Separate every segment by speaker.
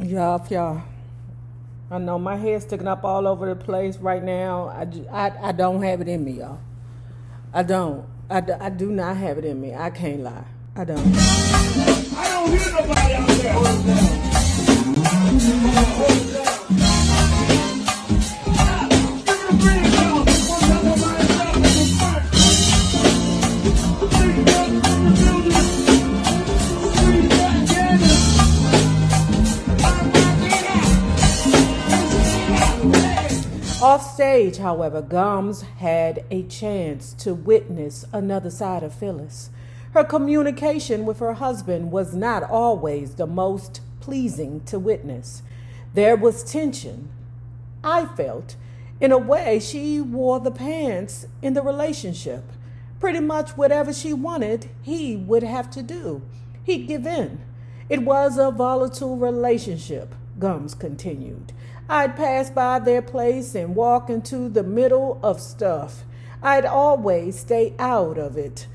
Speaker 1: Y'all. I know my hair's sticking up all over the place right now. I don't have it in me, y'all. I don't. I do not have it in me. I can't lie. I don't.
Speaker 2: I don't hear nobody out there. Hold it down. Hold it down.
Speaker 1: Off stage, however, Gums had a chance to witness another side of Phyllis. Her communication with her husband was not always the most pleasing to witness. There was tension. I felt, in a way, she wore the pants in the relationship. Pretty much whatever she wanted, he would have to do. He'd give in. It was a volatile relationship, Gums continued. I'd pass by their place and walk into the middle of stuff. I'd always stay out of it.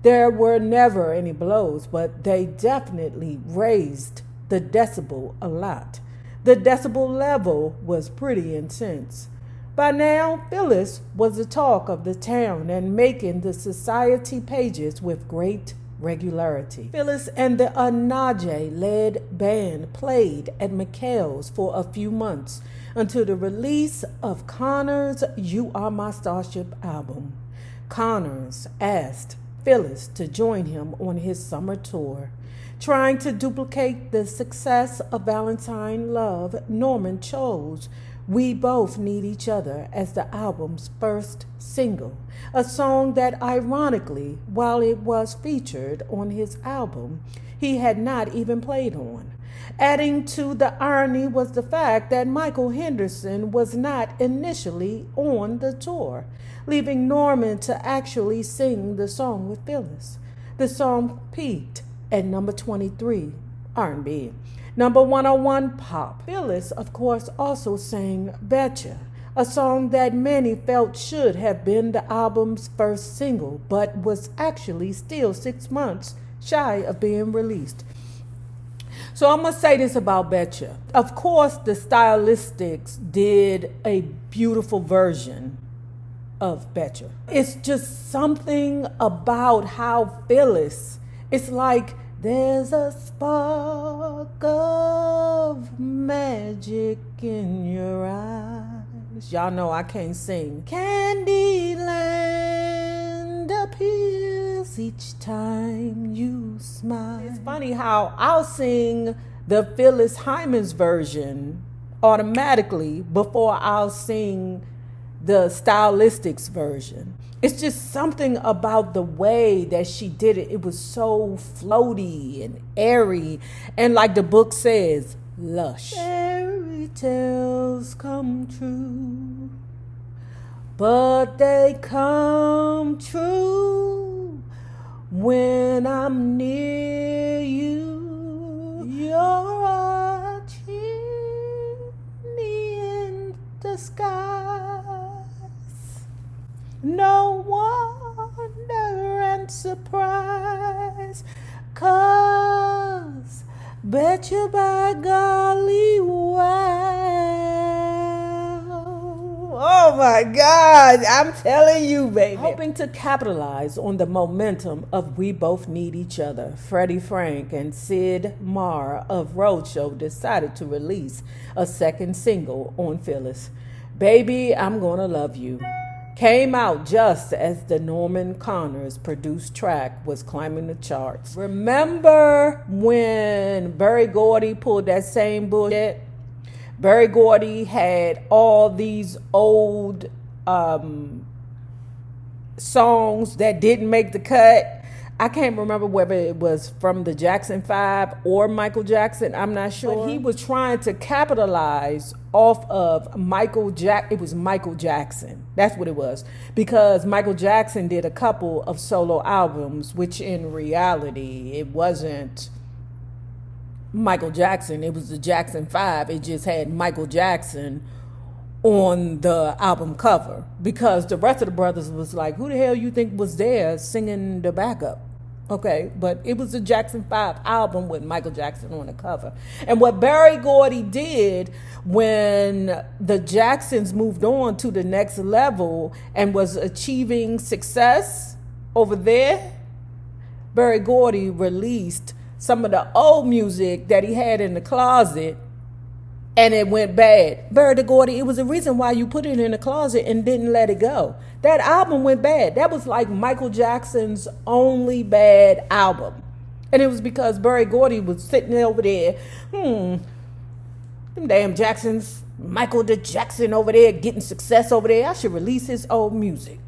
Speaker 1: There were never any blows, but they definitely raised the decibel a lot. The decibel level was pretty intense. By now, Phyllis was the talk of the town and making the society pages with great regularity. Phyllis and the Anaje-led band played at McHale's for a few months until the release of Connor's You Are My Starship album. Connors asked Phyllis to join him on his summer tour. Trying to duplicate the success of Valentine Love, Norman chose We Both Need Each Other as the album's first single, a song that ironically, while it was featured on his album, he had not even played on. Adding to the irony was the fact that Michael Henderson was not initially on the tour, leaving Norman to actually sing the song with Phyllis. The song peaked at number 23, R&B. Number 101, pop. Phyllis, of course, also sang Betcha, a song that many felt should have been the album's first single, but was actually still 6 months shy of being released. So I'm going to say this about Betcha. Of course, the Stylistics did a beautiful version of Betcha. It's just something about how Phyllis, it's like there's a spark of magic in your eyes. Y'all know I can't sing. Candyland appears each time you smile. It's funny how I'll sing the Phyllis Hyman's version automatically before I'll sing the Stylistics version. It's just something about the way that she did it. It was so floaty and airy, and like the book says, lush. Fairy tales come true, but they come true when I'm near you. You're a genie in the skies. No wonder and surprise, 'cause betcha by golly, wow. Oh my God, I'm telling you, baby. Hoping to capitalize on the momentum of We Both Need Each Other, Freddie Frank and Sid Marr of Roadshow decided to release a second single on Phyllis. Baby, I'm Gonna Love You came out just as the Norman Connors produced track was climbing the charts. Remember when Berry Gordy pulled that same bullshit? Berry Gordy had all these old songs that didn't make the cut. I can't remember whether it was from the Jackson 5 or Michael Jackson. I'm not sure. But he was trying to capitalize off of Michael Jackson. It was Michael Jackson. That's what it was. Because Michael Jackson did a couple of solo albums, which in reality, it wasn't Michael Jackson. It was the Jackson 5. It just had Michael Jackson on the album cover. Because the rest of the brothers was like, who the hell you think was there singing the backup? Okay, but it was a Jackson 5 album with Michael Jackson on the cover. And what Berry Gordy did when the Jacksons moved on to the next level and was achieving success over there, Berry Gordy released some of the old music that he had in the closet, and it went bad. Berry Gordy, it was a reason why you put it in the closet and didn't let it go. That album went bad. That was like Michael Jackson's only bad album. And it was because Berry Gordy was sitting over there, them damn Jacksons, Michael the Jackson over there getting success over there. I should release his old music.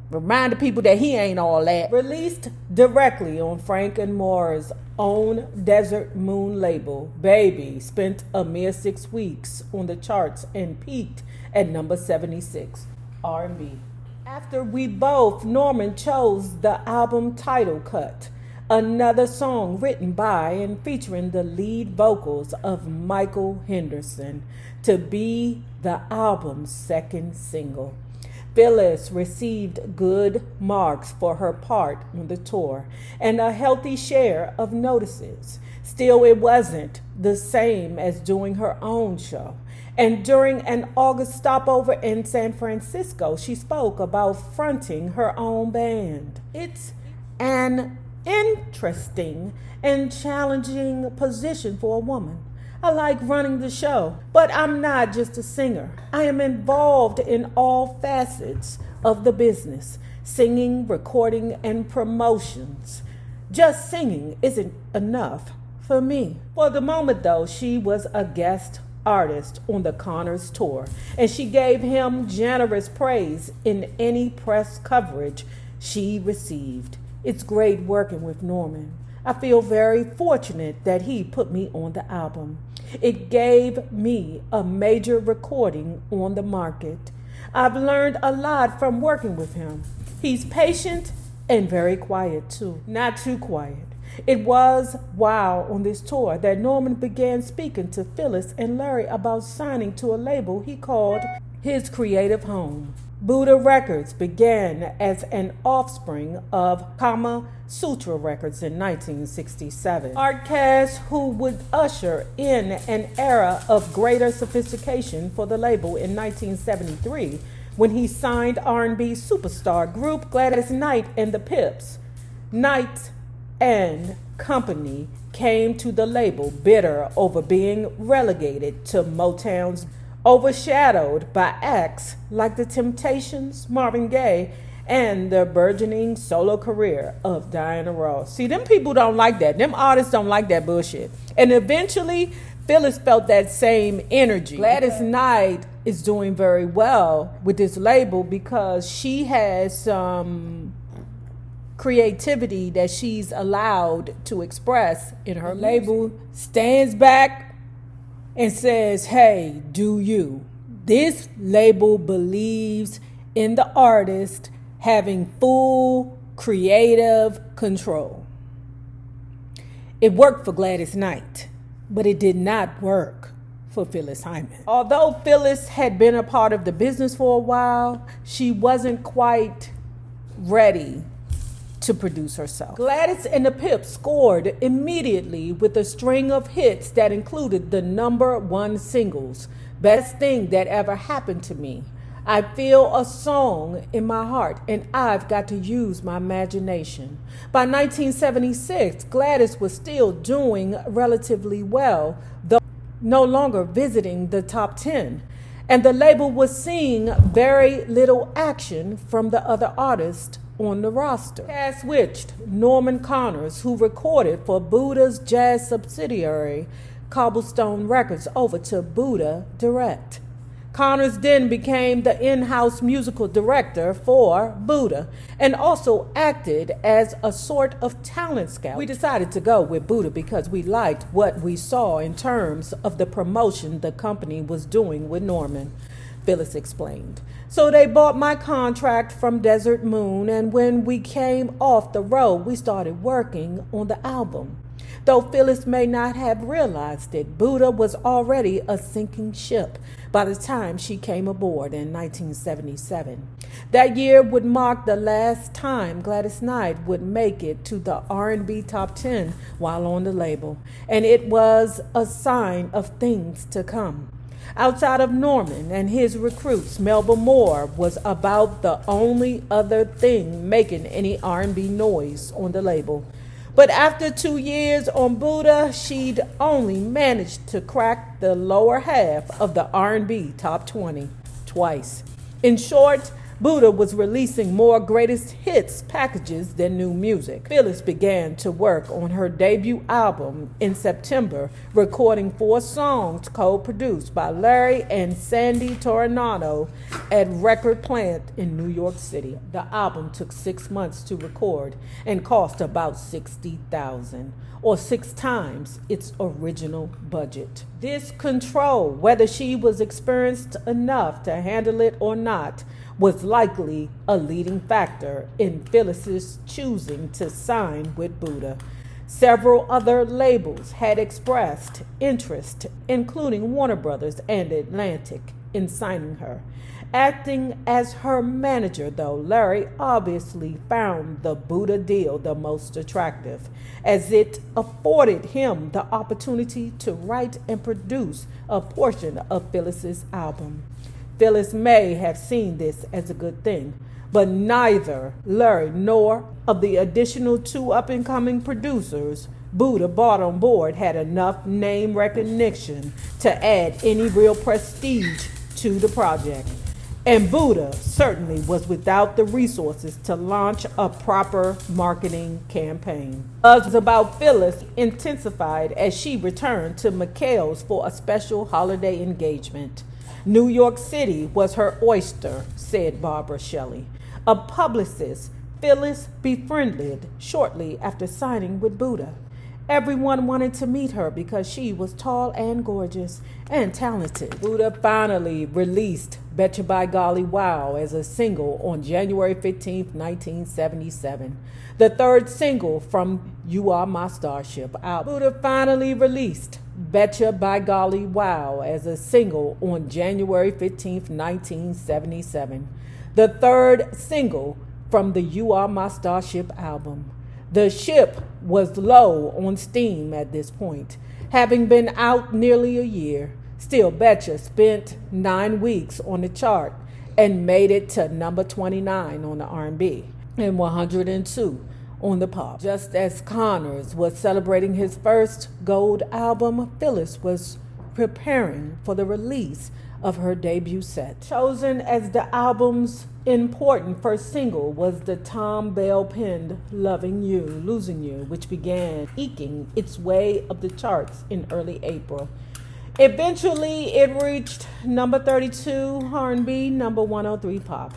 Speaker 1: Remind the people that he ain't all that. Released directly on Frank and Moore's own Desert Moon label, Baby spent a mere 6 weeks on the charts and peaked at number 76, R&B. After We Both, Norman chose the album title cut, another song written by and featuring the lead vocals of Michael Henderson, to be the album's second single. Phyllis received good marks for her part on the tour and a healthy share of notices. Still, it wasn't the same as doing her own show. And during an August stopover in San Francisco, she spoke about fronting her own band. It's an interesting and challenging position for a woman. I like running the show, but I'm not just a singer. I am involved in all facets of the business, singing, recording, and promotions. Just singing isn't enough for me. For the moment, though, she was a guest artist on the Connors tour, and she gave him generous praise in any press coverage she received. It's great working with Norman. I feel very fortunate that he put me on the album. It gave me a major recording on the market. I've learned a lot from working with him. He's patient and very quiet too. Not too quiet. It was while on this tour that Norman began speaking to Phyllis and Larry about signing to a label he called his creative home. Buddha Records began as an offspring of Kama Sutra Records in 1967. Artcast, who would usher in an era of greater sophistication for the label in 1973, when he signed R&B superstar group Gladys Knight and the Pips. Knight and Company came to the label bitter over being relegated to Motown's, overshadowed by acts like The Temptations, Marvin Gaye, and the burgeoning solo career of Diana Ross. See, them people don't like that. Them artists don't like that bullshit. And eventually, Phyllis felt that same energy. Gladys Knight is doing very well with this label because she has some creativity that she's allowed to express in her label. Stands back and says, hey, do you? This label believes in the artist having full creative control. It worked for Gladys Knight, but it did not work for Phyllis Hyman. Although Phyllis had been a part of the business for a while, she wasn't quite ready to produce herself. Gladys and the Pips scored immediately with a string of hits that included the #1 singles, Best Thing That Ever Happened to Me, I Feel a Song in My Heart, and I've Got to Use My Imagination. By 1976, Gladys was still doing relatively well, though no longer visiting the top 10. And the label was seeing very little action from the other artists on the roster. Cast switched Norman Connors, who recorded for Buddha's jazz subsidiary, Cobblestone Records, over to Buddha Direct. Connors then became the in-house musical director for Buddha and also acted as a sort of talent scout. We decided to go with Buddha because we liked what we saw in terms of the promotion the company was doing with Norman, Phyllis explained. So they bought my contract from Desert Moon, and when we came off the road, we started working on the album. Though Phyllis may not have realized it, Buddha was already a sinking ship by the time she came aboard in 1977. That year would mark the last time Gladys Knight would make it to the R&B top 10 while on the label, and it was a sign of things to come. Outside of Norman and his recruits, Melba Moore was about the only other thing making any R&B noise on the label. But after 2 years on Buddha, she'd only managed to crack the lower half of the R&B top 20 twice. In short, Buddha was releasing more greatest hits packages than new music. Phyllis began to work on her debut album in September, recording 4 songs co-produced by Larry and Sandy Toronado at Record Plant in New York City. The album took 6 months to record and cost about $60,000, or 6 times its original budget. This control, whether she was experienced enough to handle it or not, was likely a leading factor in Phyllis's choosing to sign with Buddha. Several other labels had expressed interest, including Warner Brothers and Atlantic, in signing her. Acting as her manager, though, Larry obviously found the Buddha deal the most attractive, as it afforded him the opportunity to write and produce a portion of Phyllis's album. Phyllis may have seen this as a good thing, but neither Larry nor of the additional 2 up-and-coming producers Buddha brought on board had enough name recognition to add any real prestige to the project. And Buddha certainly was without the resources to launch a proper marketing campaign. Buzz about Phyllis intensified as she returned to McHale's for a special holiday engagement. New York City was her oyster, said Barbara Shelley, a publicist Phyllis befriended shortly after signing with Buddha. Everyone wanted to meet her because she was tall and gorgeous and talented. Buddha finally released Betcha by Golly Wow as a single on January 15, 1977, the 3rd single from You Are My Starship album. Buddha finally released Betcha by Golly Wow as a single on January 15, 1977, the 3rd single from the You Are My Starship album. The ship was low on steam at this point, having been out nearly a year. Still, Betcha spent 9 weeks on the chart and made it to number 29 on the R&B and 102 on the pop. Just as Connors was celebrating his first gold album, Phyllis was preparing for the release of her debut set. Chosen as the album's important first single was the Tom Bell-penned Loving You, Losing You, which began eking its way up the charts in early April. Eventually, it reached number 32 R&B, number 103 pop.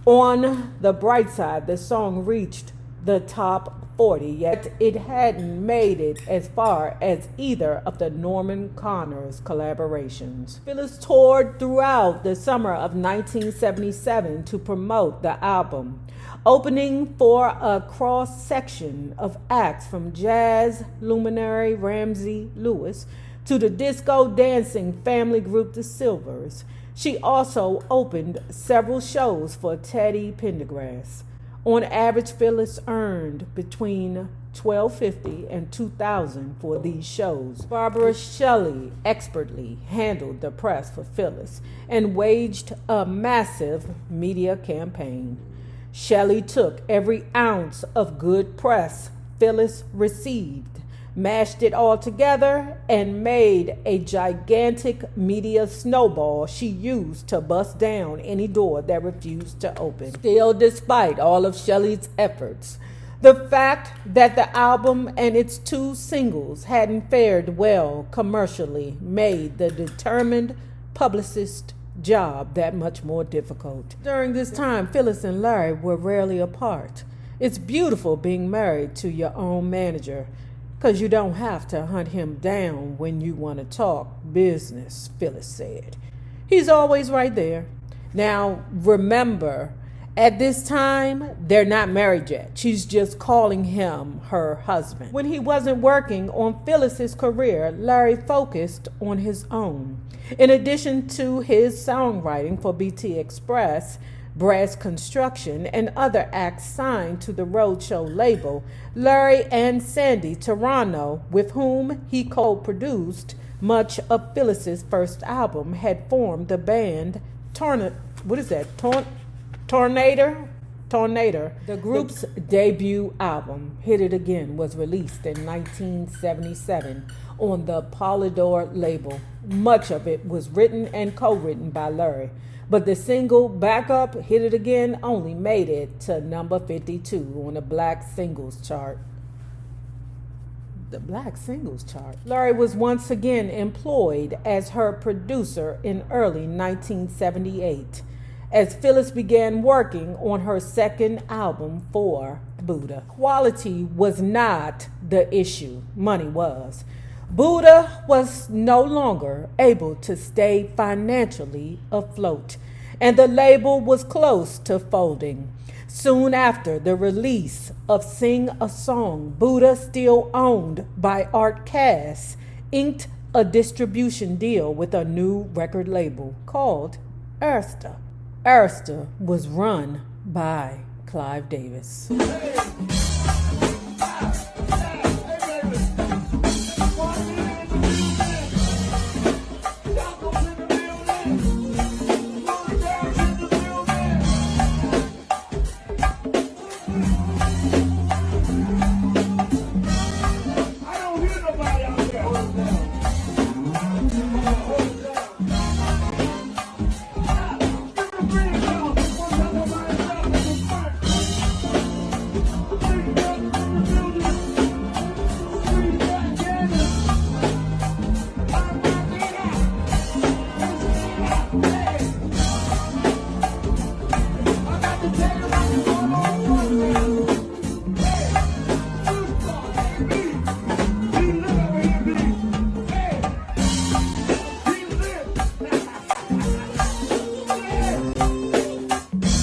Speaker 1: On the bright side, the song reached the top 40, yet it hadn't made it as far as either of the Norman Connors collaborations. Phyllis toured throughout the summer of 1977 to promote the album, opening for a cross-section of acts from jazz luminary Ramsey Lewis to the disco dancing family group The Silvers. She also opened several shows for Teddy Pendergrass. On average, Phyllis earned between $1,250 and $2,000 for these shows. Barbara Shelley expertly handled the press for Phyllis and waged a massive media campaign. Shelley took every ounce of good press Phyllis received, mashed it all together, and made a gigantic media snowball she used to bust down any door that refused to open. Still, despite all of Shelley's efforts, the fact that the album and its 2 singles hadn't fared well commercially made the determined publicist's job that much more difficult. During this time, Phyllis and Larry were rarely apart. It's beautiful being married to your own manager, because you don't have to hunt him down when you want to talk business, Phyllis said. He's always right there. Now, remember, At this time, they're not married yet. She's just calling him her husband. When he wasn't working on Phyllis's career, Larry focused on his own. In addition to his songwriting for BT Express, Brass Construction, and other acts signed to the Roadshow label, Larry and Sandy Toronto, with whom he co-produced much of Phyllis's first album, had formed the band Tornado. The group's debut album, Hit It Again, was released in 1977 on the Polydor label. Much of it was written and co-written by Larry, but the single Backup, Hit It Again, only made it to number 52 on the Black Singles Chart. The Black Singles Chart. Larry was once again employed as her producer in early 1978, as Phyllis began working on her second album for Buddha. Quality was not the issue, money was. Buddha was no longer able to stay financially afloat, and the label was close to folding. Soon after the release of Sing a Song, Buddha, still owned by Art Cass, inked a distribution deal with a new record label called Arista. Arista was run by Clive Davis.
Speaker 2: Hey.